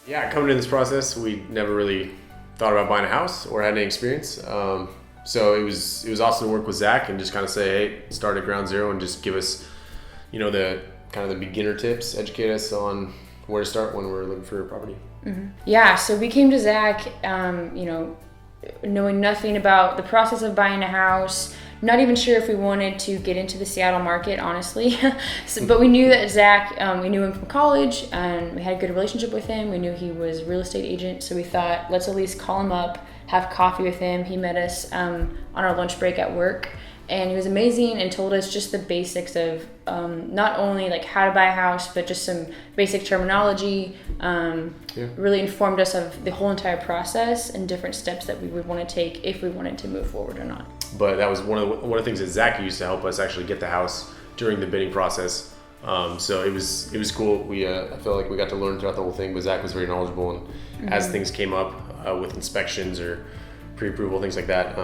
Yeah, coming into this process, we never really thought about buying a house or had any experience. So it was awesome to work with Zach and just kind of say, hey, start at ground zero and just give us, the kind of the beginner tips, educate us on where to start when we're looking for a property. Mm-hmm. Yeah, so we came to Zach, knowing nothing about the process of buying a house, not even sure if we wanted to get into the Seattle market, honestly. But we knew that Zach, we knew him from college and we had a good relationship with him. We knew he was a real estate agent. So we thought, let's at least call him up, have coffee with him. He met us on our lunch break at work. And he was amazing and told us just the basics of not only like how to buy a house, but just some basic terminology. Really informed us of the whole entire process and different steps that we would want to take if we wanted to move forward or not. But that was one of the things that Zach used to help us actually get the house during the bidding process. So it was cool. I feel like we got to learn throughout the whole thing, but Zach was very knowledgeable. And as things came up with inspections or pre-approval, things like that,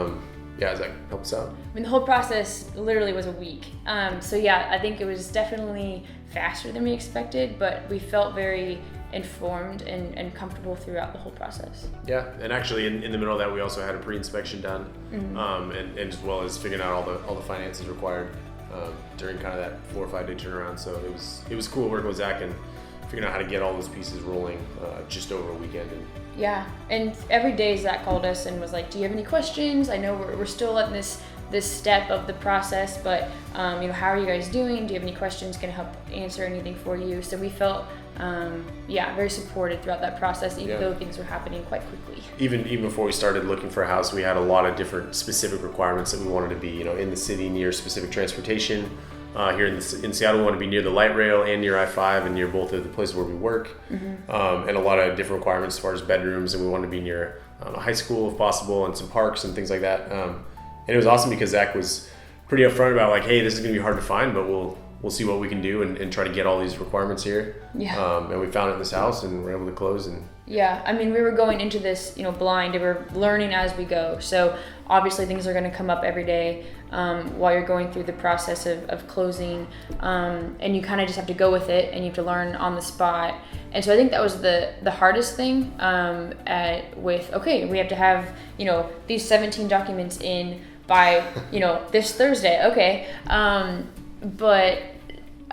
Zach helped us out. I mean, the whole process literally was a week. I think it was definitely faster than we expected, but we felt very informed and comfortable throughout the whole process. Yeah, and actually in the middle of that, we also had a pre-inspection done, and as well as figuring out all the finances required during kind of that 4 or 5 day turnaround. So it was cool working with Zach and figuring out how to get all those pieces rolling just over a weekend. Yeah, and every day Zach called us and was like, do you have any questions? I know we're still at this step of the process, but how are you guys doing? Do you have any questions? Can I help answer anything for you? So we felt very supported throughout that process, even though things were happening quite quickly. Even before we started looking for a house, we had a lot of different specific requirements that we wanted to be, in the city near specific transportation. Here in Seattle, we want to be near the light rail and near I-5 and near both of the places where we work. And a lot of different requirements as far as bedrooms, and we want to be near a high school if possible and some parks and things like that. And it was awesome because Zach was pretty upfront about like, hey, this is going to be hard to find, but we'll see what we can do and try to get all these requirements here. And we found it in this house and we're able to close. Yeah, I mean, we were going into this, blind, and we're learning as we go. So obviously things are going to come up every day while you're going through the process of closing. And you kind of just have to go with it and you have to learn on the spot. And so I think that was the hardest thing we have to have, these 17 documents in by, this Thursday. Okay. But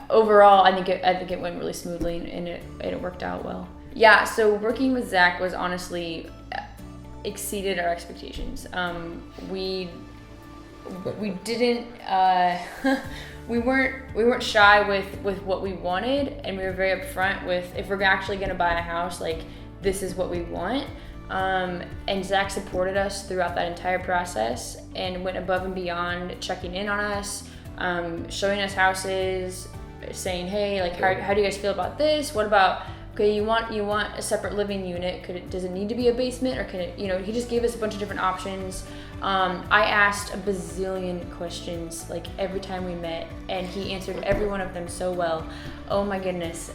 overall, I think it went really smoothly and it worked out well. Yeah, so working with Zach was honestly exceeded our expectations. We didn't we weren't shy with what we wanted, and we were very upfront with if we're actually going to buy a house, like this is what we want. And Zach supported us throughout that entire process and went above and beyond, checking in on us, showing us houses, saying, hey, like how do you guys feel about this? What about, okay, you want a separate living unit? Does it need to be a basement, or can it, he just gave us a bunch of different options. I asked a bazillion questions like every time we met, and he answered every one of them so well. Oh my goodness.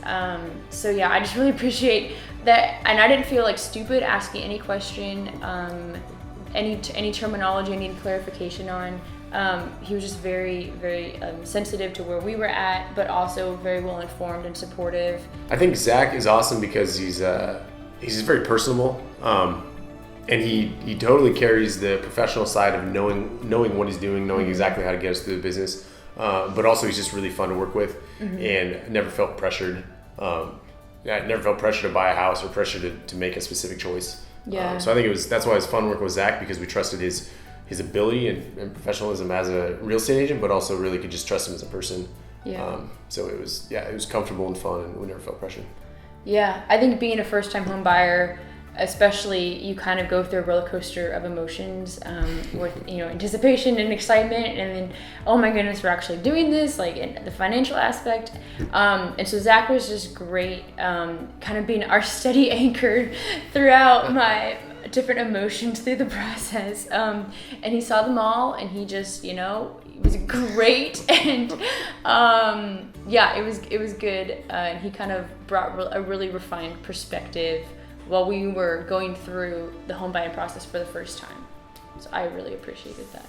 So yeah, I just really appreciate that, and I didn't feel like stupid asking any question, any terminology I needed clarification on. He was just very, very sensitive to where we were at, but also very well informed and supportive. I think Zach is awesome because he's very personable, and he totally carries the professional side of knowing what he's doing, knowing exactly how to get us through the business. But also he's just really fun to work with, and never felt pressured. I never felt pressure to buy a house or pressure to make a specific choice. Yeah. So I think that's why it's fun working with Zach, because we trusted his ability and professionalism as a real estate agent, but also really could just trust him as a person. Yeah. So it was comfortable and fun, and we never felt pressured. Yeah, I think being a first-time home buyer, especially, you kind of go through a roller coaster of emotions with anticipation and excitement, and then oh my goodness, we're actually doing this, like in the financial aspect. And so Zach was just great, kind of being our steady anchor throughout my different emotions through the process, and he saw them all, and he just it was great. And it was good, and he kind of brought a really refined perspective while we were going through the home buying process for the first time. So I really appreciated that.